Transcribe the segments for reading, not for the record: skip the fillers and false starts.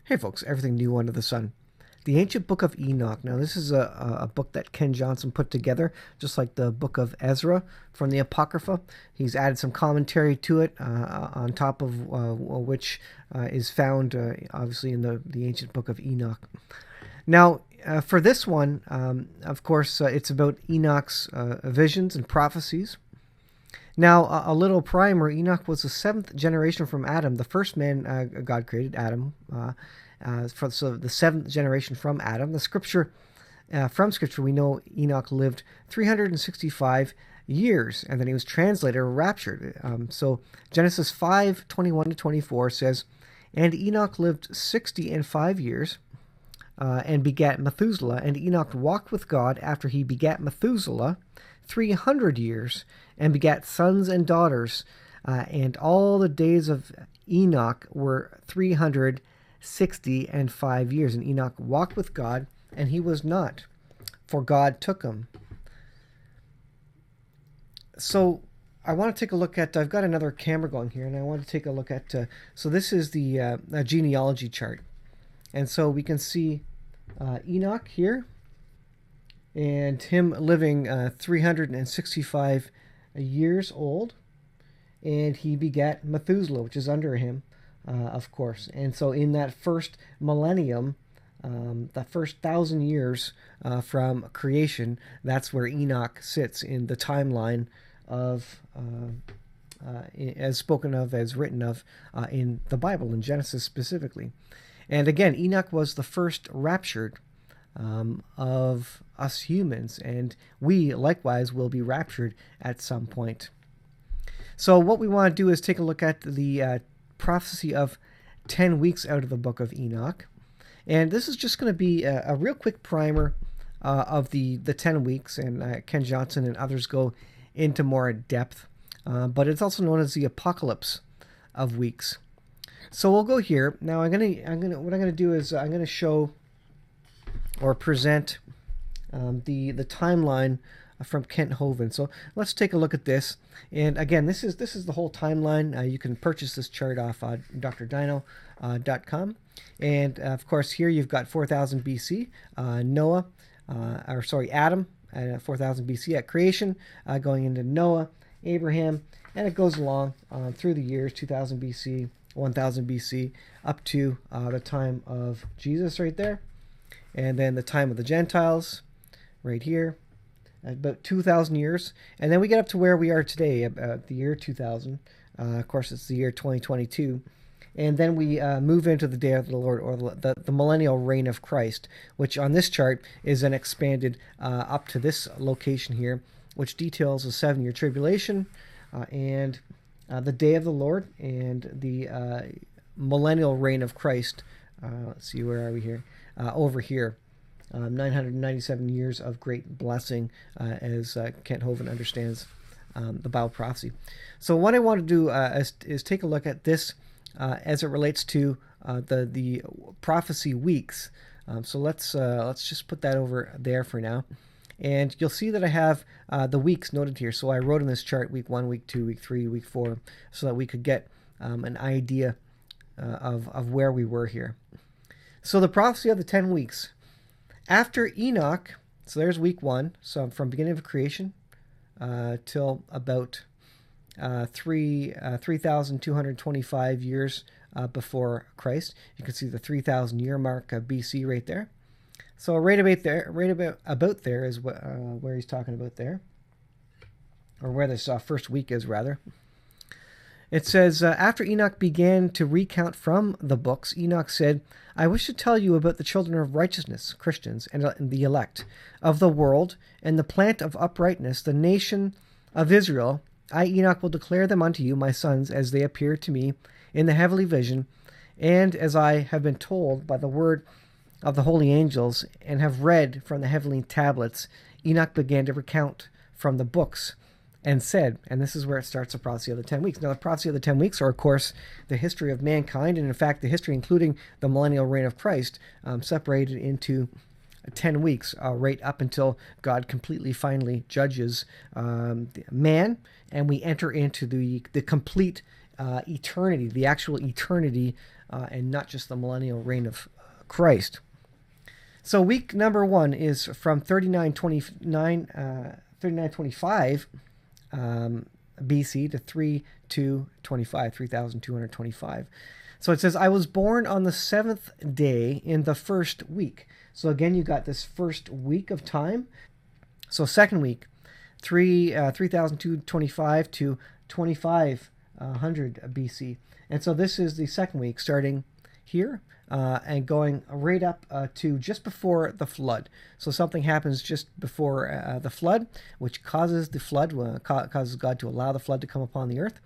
Hey folks, everything new under the sun. The Ancient Book of Enoch. Now, this is a book that Ken Johnson put together, just like the Book of Ezra from the Apocrypha. He's added some commentary to it, on top of which is found, obviously, in the Ancient Book of Enoch. Now, for this one, of course, it's about Enoch's visions and prophecies. Now, a little primer. Enoch was the seventh generation from Adam, the first man God created, Adam. So the seventh generation from Adam. From Scripture, we know Enoch lived 365 years, and then he was translated or raptured. So Genesis 5:21-24 says, "And Enoch lived 60 and 5 years, and begat Methuselah. And Enoch walked with God after he begat Methuselah 300 years, and begat sons and daughters. And all the days of Enoch were 365 years. And Enoch walked with God, and he was not, for God took him." So I want to take a look at, I've got another camera going here, and I want to take a look at, so this is the genealogy chart. And so we can see Enoch here, and him living 365 years old, and he begat Methuselah, which is under him, of course. And so in that first millennium, the first 1,000 years from creation, that's where Enoch sits in the timeline of, as spoken of, as written of in the Bible, in Genesis specifically. And again, Enoch was the first raptured of us humans, and we likewise will be raptured at some point. So what we want to do is take a look at the prophecy of 10 weeks out of the book of Enoch. And this is just going to be a real quick primer of the 10 weeks, and Ken Johnson and others go into more depth. But it's also known as the apocalypse of weeks. So we'll go here. Now what I'm gonna do is I'm gonna show or present the timeline from Kent Hovind. So let's take a look at this. And again, this is the whole timeline. You can purchase this chart off drdino.com. And of course, here you've got 4000 BC, Adam, 4000 BC at creation, going into Noah, Abraham, and it goes along through the years, 2000 BC, 1000 BC, up to the time of Jesus right there. And then the time of the Gentiles right here, about 2,000 years. And then we get up to where we are today, about the year 2000. Of course, it's the year 2022. And then we move into the day of the Lord, or the Millennial Reign of Christ, which on this chart is then expanded up to this location here, which details the 7-year tribulation and the day of the Lord and the Millennial Reign of Christ. Let's see, where are we here? Over here. 997 years of great blessing, as Kent Hovind understands the Bible prophecy. So what I want to do is take a look at this as it relates to the prophecy weeks. So let's just put that over there for now. And you'll see that I have the weeks noted here. So I wrote in this chart week 1, week 2, week 3, week 4, so that we could get an idea of where we were here. So the prophecy of the 10 weeks. After Enoch, so there's week 1, so from beginning of creation till about 3,225 years before Christ. You can see the 3,000 year mark of BC right there. So right about there is where he's talking about there, or where this first week is, rather. It says, after Enoch began to recount from the books, Enoch said, "I wish to tell you about the children of righteousness, Christians, and the elect of the world, and the plant of uprightness, the nation of Israel. I, Enoch, will declare them unto you, my sons, as they appear to me in the heavenly vision, and as I have been told by the word of the holy angels, and have read from the heavenly tablets." Enoch began to recount from the books, and said, and this is where it starts, the prophecy of the 10 weeks. Now, the prophecy of the 10 weeks are, of course, the history of mankind, and in fact, the history including the millennial reign of Christ, separated into 10 weeks, right up until God completely, finally judges man, and we enter into the complete eternity, the actual eternity, and not just the millennial reign of Christ. So week number 1 is from 3925 BC to 3225. So it says, I was born on the 7th day in the first week. So again, you got this first week of time. So second week, 3225 to 2500 BC. And so this is the second week, starting here and going right up to just before the flood. So something happens just before the flood, which causes the flood, causes God to allow the flood to come upon the earth.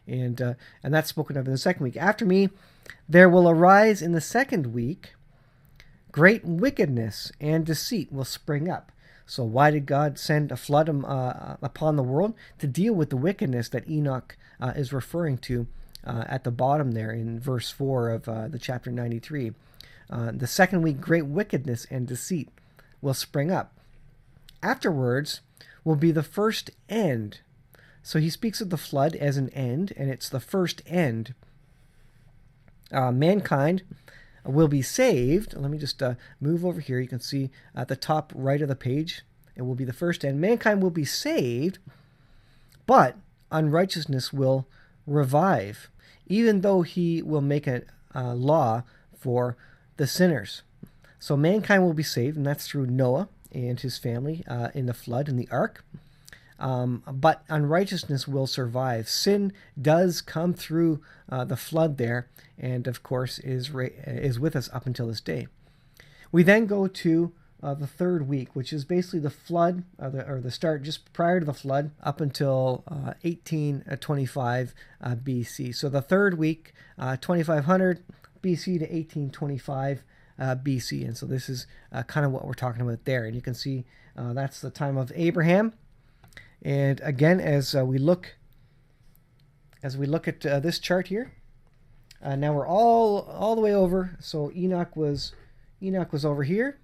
And that's spoken of in the second week. After me, there will arise in the second week great wickedness and deceit will spring up. So why did God send a flood upon the world? To deal with the wickedness that Enoch is referring to at the bottom there in verse 4 of the chapter 93. The second week, great wickedness and deceit will spring up. Afterwards will be the first end. So he speaks of the flood as an end, and it's the first end. Mankind will be saved. Let me just move over here. You can see at the top right of the page, it will be the first end. Mankind will be saved, but unrighteousness will revive, even though he will make a law for the sinners. So mankind will be saved, and that's through Noah and his family in the flood, in the ark. But unrighteousness will survive. Sin does come through the flood there, and of course is with us up until this day. We then go to the third week, which is basically the flood, or the start just prior to the flood, up until 1825 BC. So the third week, 2500 BC to 1825 BC, and so this is kind of what we're talking about there. And you can see that's the time of Abraham. And again, as we look at this chart here, now we're all the way over. So Enoch was over here.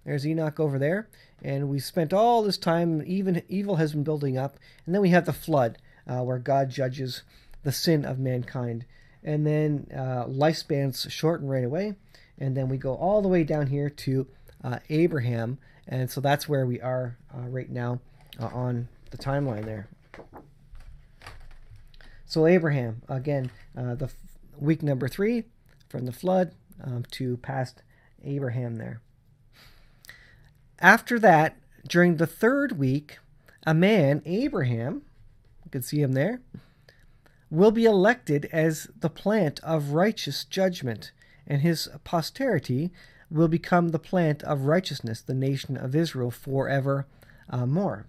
There's Enoch over there, and we spent all this time. Even evil has been building up, and then we have the flood, where God judges the sin of mankind, and then lifespans shorten right away, and then we go all the way down here to Abraham, and so that's where we are right now on the timeline there. So Abraham, again, the week number 3 from the flood to past Abraham there. After that, during the third week, a man, Abraham, you can see him there, will be elected as the plant of righteous judgment, and his posterity will become the plant of righteousness, the nation of Israel forever more.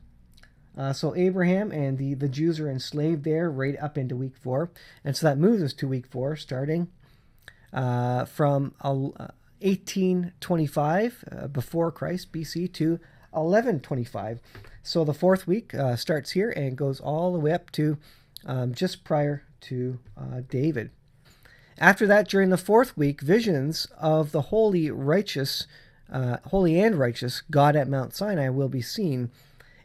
So Abraham and the Jews are enslaved there right up into week 4. And so that moves us to week 4, starting from 1825 before Christ, BC, to 1125. So the fourth week starts here and goes all the way up to just prior to David. After that, during the fourth week, visions of the holy and righteous God at Mount Sinai will be seen,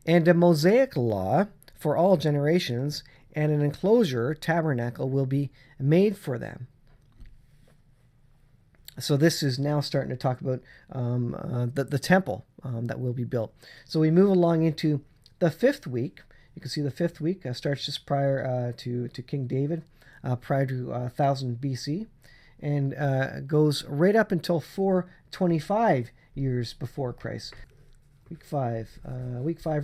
and a Mosaic law for all generations and an enclosure tabernacle will be made for them. So this is now starting to talk about the temple that will be built. So we move along into the fifth week. You can see the fifth week starts just prior to King David, prior to 1000 BC, and goes right up until 425 years before Christ. Week 5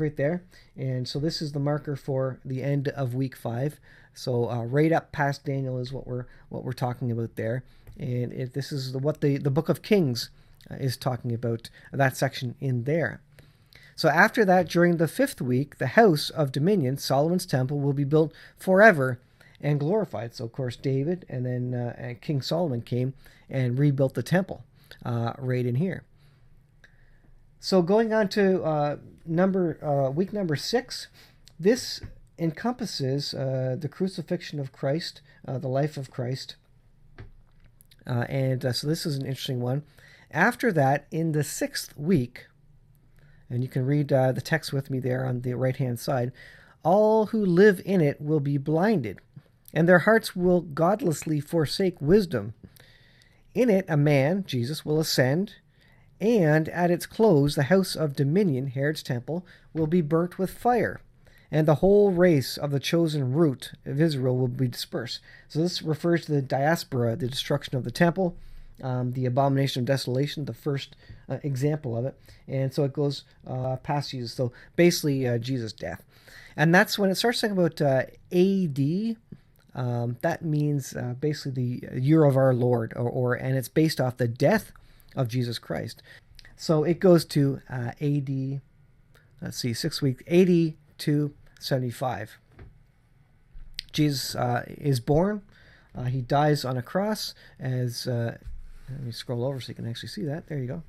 right there. And so this is the marker for the end of week 5. So right up past Daniel is what we're talking about there. And this is what the book of Kings is talking about, that section in there. So after that, during the fifth week, the house of dominion, Solomon's temple, will be built forever and glorified. So of course David and then King Solomon came and rebuilt the temple right in here. So going on to week number 6, this encompasses the crucifixion of Christ, the life of Christ. So this is an interesting one. After that, in the 6th week, and you can read the text with me there on the right-hand side, all who live in it will be blinded, and their hearts will godlessly forsake wisdom. In it, a man, Jesus, will ascend, and at its close, the house of dominion, Herod's temple, will be burnt with fire, and the whole race of the chosen root of Israel will be dispersed. So this refers to the diaspora, the destruction of the temple, the Abomination of Desolation, the first example of it. And so it goes past Jesus. So basically, Jesus' death. And that's when it starts talking about AD. That means basically the year of our Lord, and it's based off the death of Jesus Christ. So it goes to AD, let's see, 6 weeks, 80 to 75. Jesus is born. He dies on a cross as, let me scroll over so you can actually see that. There you go.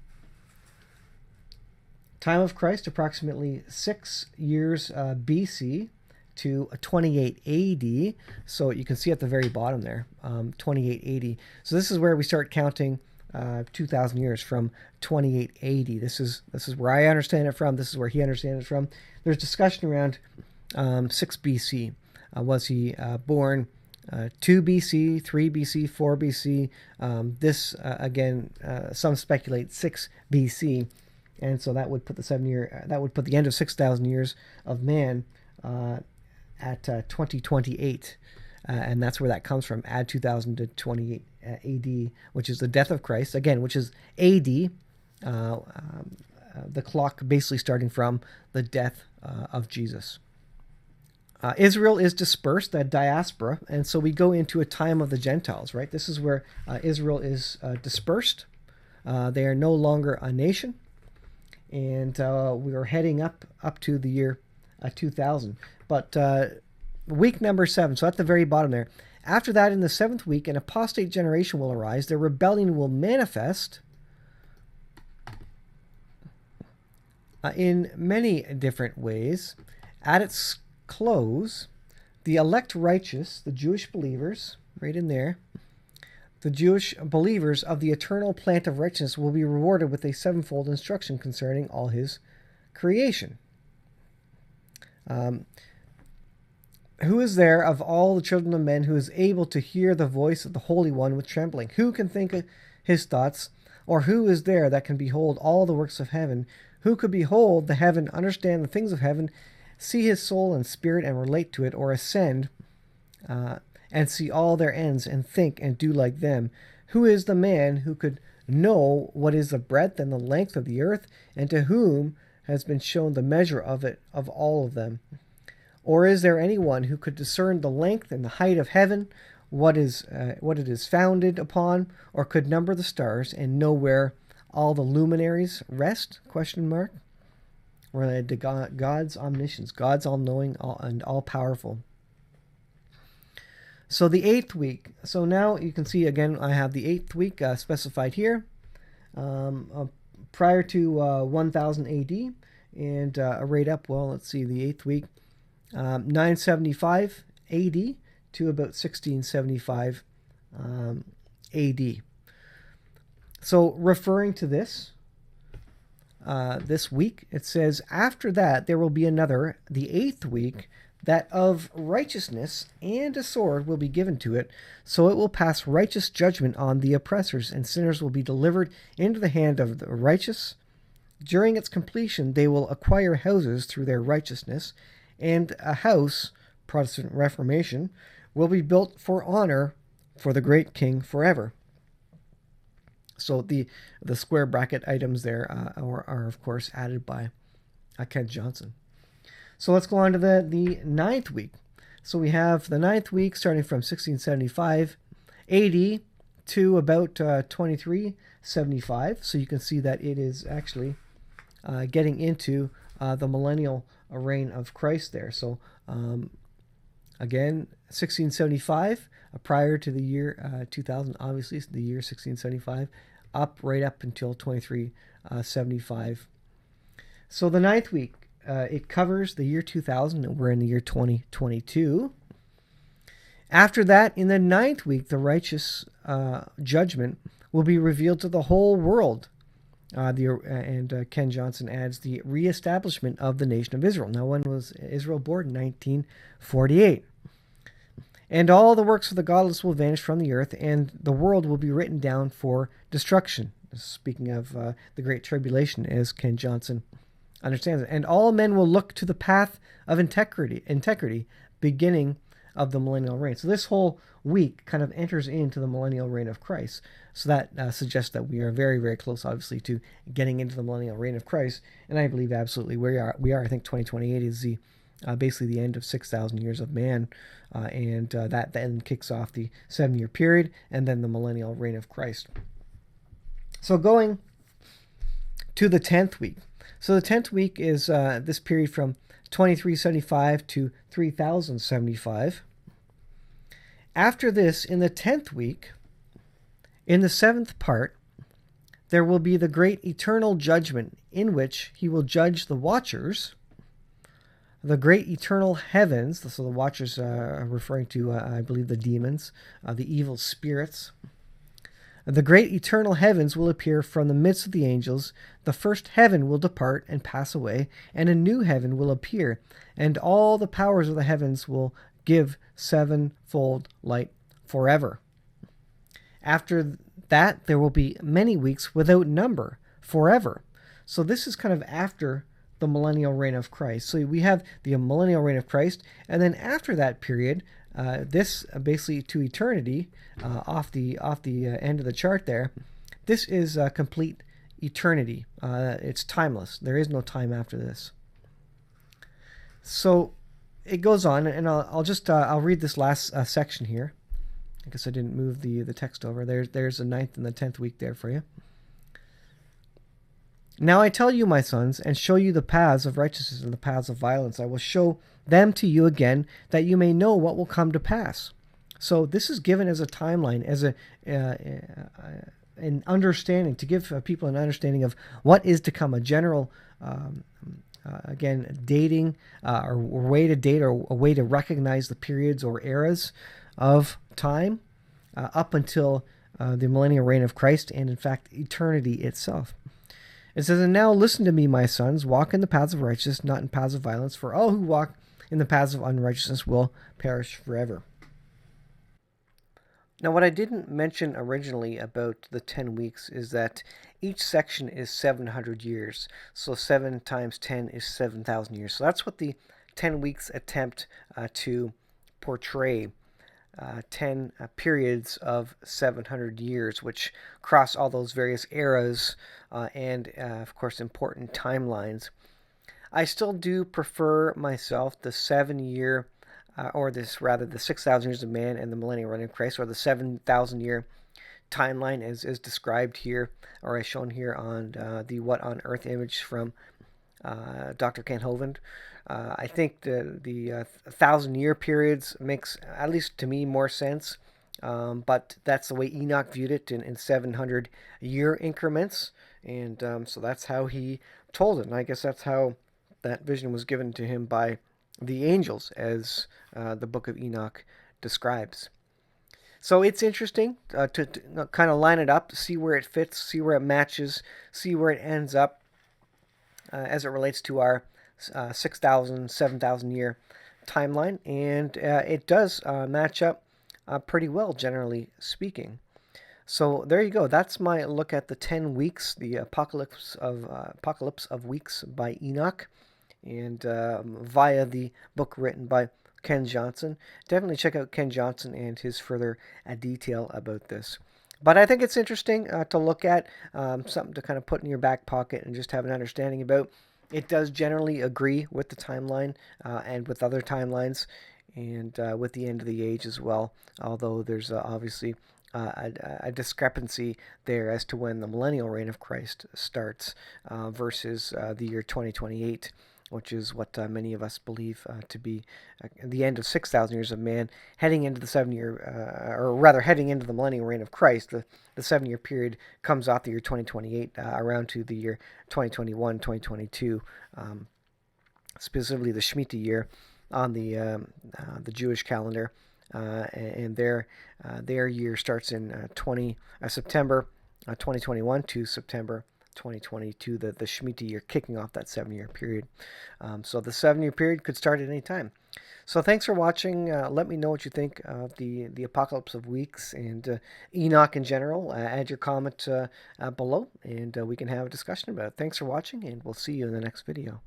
Time of Christ, approximately 6 years BC to 28 AD. So you can see at the very bottom there, 28 AD. So this is where we start counting 2,000 years from 28 AD. This is where I understand it from. This is where he understands it from. There's discussion around 6 BC. Was he born 2 BC, 3 BC, 4 BC? Again, some speculate 6 BC, and so that would put the end of 6,000 years of man at 2028, and that's where that comes from. Add 2,000 to 28 AD, which is the death of Christ, again, which is AD. The clock basically starting from the death of Jesus. Israel is dispersed, that diaspora, and so we go into a time of the Gentiles, right? This is where Israel is dispersed. They are no longer a nation, and we are heading up to the year 2000. But week number 7, so at the very bottom there. After that, in the 7th week, an apostate generation will arise. Their rebellion will manifest in many different ways. At its close, the elect righteous, the Jewish believers, right in there, the Jewish believers of the eternal plant of righteousness will be rewarded with a sevenfold instruction concerning all his creation. Who is there of all the children of men who is able to hear the voice of the Holy One with trembling? Who can think of his thoughts? Or who is there that can behold all the works of heaven? Who could behold the heaven, understand the things of heaven, see his soul and spirit and relate to it, or ascend and see all their ends and think and do like them? Who is the man who could know what is the breadth and the length of the earth, and to whom has been shown the measure of it, of all of them? Or is there anyone who could discern the length and the height of heaven, what it is founded upon, or could number the stars and know where all the luminaries rest? ? Related to God's omniscience, God's all-knowing and all-powerful. So the 8th week. So now you can see again, I have the 8th week specified here, prior to 1000 AD, and right up. Well, let's see, the 8th week. 975 AD to about 1675 AD. So referring to this week, it says, after that there will be another, the 8th week, that of righteousness, and a sword will be given to it, so it will pass righteous judgment on the oppressors, and sinners will be delivered into the hand of the righteous. During its completion, they will acquire houses through their righteousness, and a house, Protestant Reformation, will be built for honor for the great king forever. So the square bracket items there are of course added by Kent Johnson. So let's go on to the 9th week. So we have the 9th week starting from 1675 AD to about 2375. So you can see that it is actually getting into the Millennial Reign of Christ there. So again, 1675, prior to the year 2000, obviously the year 1675, right up until 2375. So the 9th week, it covers the year 2000, and we're in the year 2022. After that, in the 9th week, the righteous judgment will be revealed to the whole world. Ken Johnson adds the reestablishment of the nation of Israel. Now, when was Israel born? 1948. And all the works of the godless will vanish from the earth, and the world will be written down for destruction. Speaking of the Great Tribulation, as Ken Johnson understands it. And all men will look to the path of integrity, beginning of the millennial reign. So this whole week kind of enters into the millennial reign of Christ. So that suggests that we are very, very close, obviously, to getting into the millennial reign of Christ. And I believe absolutely we are. I think 2028 is the basically the end of 6,000 years of man, and that then kicks off the 7-year period, and then the millennial reign of Christ. So going to the 10th week. So the 10th week is this period from 2375 to 3075. After this, in the 10th week, in the 7th part, there will be the great eternal judgment, in which he will judge the watchers, the great eternal heavens. So the watchers are referring to, I believe, the demons, the evil spirits. The great eternal heavens will appear from the midst of the angels. The first heaven will depart and pass away, and a new heaven will appear, and all the powers of the heavens will give sevenfold light forever. After that, there will be many weeks without number forever. So this is kind of after the millennial reign of Christ. So we have the millennial reign of Christ, and then after that period, this basically to eternity, off the end of the chart there, this is complete eternity. It's timeless. There is no time after this. So it goes on, and I'll read this last section here. I guess I didn't move the text over. There's the 9th and the 10th week there for you. Now I tell you, my sons, and show you the paths of righteousness and the paths of violence. I will show them to you again, that you may know what will come to pass. So this is given as a timeline, as an understanding, to give people an understanding of what is to come, a general, again, dating or way to date, or a way to recognize the periods or eras of time up until the millennial reign of Christ, and in fact, eternity itself. It says, and now listen to me, my sons, walk in the paths of righteousness, not in paths of violence, for all who walk in the paths of unrighteousness will perish forever. Now, what I didn't mention originally about the 10 weeks is that each section is 700 years. So 7 times 10 is 7,000 years. So that's what the 10 weeks attempt to portray. 10 periods of 700 years, which cross all those various eras and, of course, important timelines. I still do prefer myself the 7-year, the 6,000 years of man and the millennial reign of Christ, or the 7,000 year timeline as described here, or as shown here on the What on Earth image from Dr. Kent Hovind. I think the 1,000-year periods makes, at least to me, more sense. But that's the way Enoch viewed it in 700-year increments. And so that's how he told it. And I guess that's how that vision was given to him by the angels, as the book of Enoch describes. So it's interesting to kind of line it up, to see where it fits, see where it matches, see where it ends up as it relates to our 6,000, 7,000 year timeline. And it does match up pretty well, generally speaking. So there you go. That's my look at the 10 weeks, the Apocalypse of Weeks by Enoch, and via the book written by Ken Johnson. Definitely check out Ken Johnson and his further detail about this. But I think it's interesting to look at, something to kind of put in your back pocket and just have an understanding about. It does generally agree with the timeline and with other timelines, and with the end of the age as well, although there's obviously a discrepancy there as to when the millennial reign of Christ starts versus the year 2028, which is what many of us believe to be the end of 6,000 years of man, heading into the 7-year, or rather heading into the millennial reign of Christ. The 7-year period comes off the year 2028 around to the year 2021, 2022, specifically the Shemitah year on the Jewish calendar. And their year starts in September 2021 to September 2022, the Shemitah year, kicking off that 7-year period. So the 7-year period could start at any time. So thanks for watching. Let me know what you think of the Apocalypse of Weeks and Enoch in general. Add your comment below, and we can have a discussion about it. Thanks for watching, and we'll see you in the next video.